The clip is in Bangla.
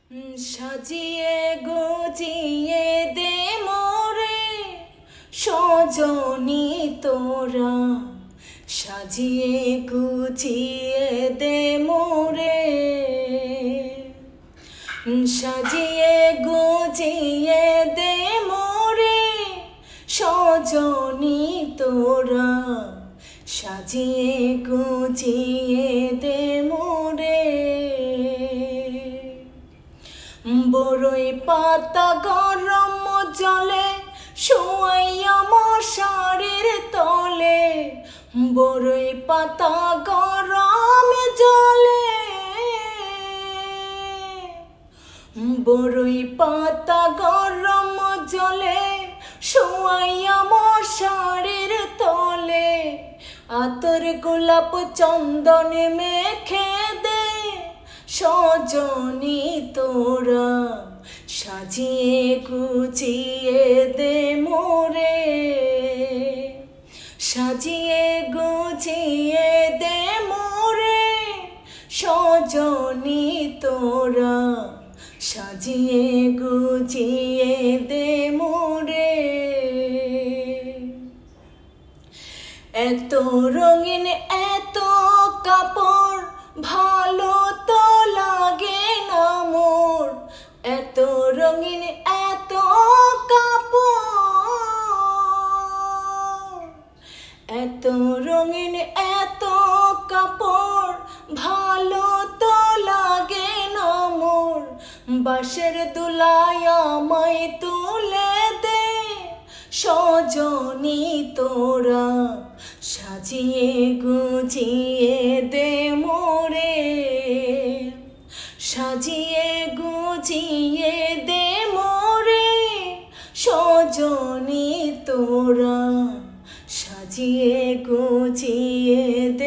সাজিয়ে গুজিয়ে দে মোরে সজনী তোরা, সাজিয়ে গুজিয়ে দে মোরে, সাজিয়ে গুজিয়ে দে মোরে সজনী তোরা, সাজিয়ে গুজিয়ে দে মোরে। বড়ই পাতা গরম জলে শোয়াইয়া মশারির তলে, বড়ই পাতা গরম জলে, বড়ই পাতা গরম জলে শোয়াইয়া মশারির তলে, আতর গোলাপ চন্দন মেখে দে সজনী তোরা, সাজিয়ে গুজিয়ে দে মোরে, সাজিয়ে গুজিয়ে দে মোরে সজনী তোরা, সাজিয়ে গুজিয়ে দে মোরে। এত রঙিন এত কাপড় ভালো তো লাগে না মোর, এত রঙিন এত কাপড়, এত রঙিন এত কাপড় ভালো তো লাগে না মোর, বাঁশের দোলায় আমায় তুলে দে সজনী তোরা, সাজিয়ে গুজিয়ে দে মোরে, সাজিয়ে গুজিয়ে দে মোরে সজনী তোরা, সাজিয়ে গুজিয়ে দে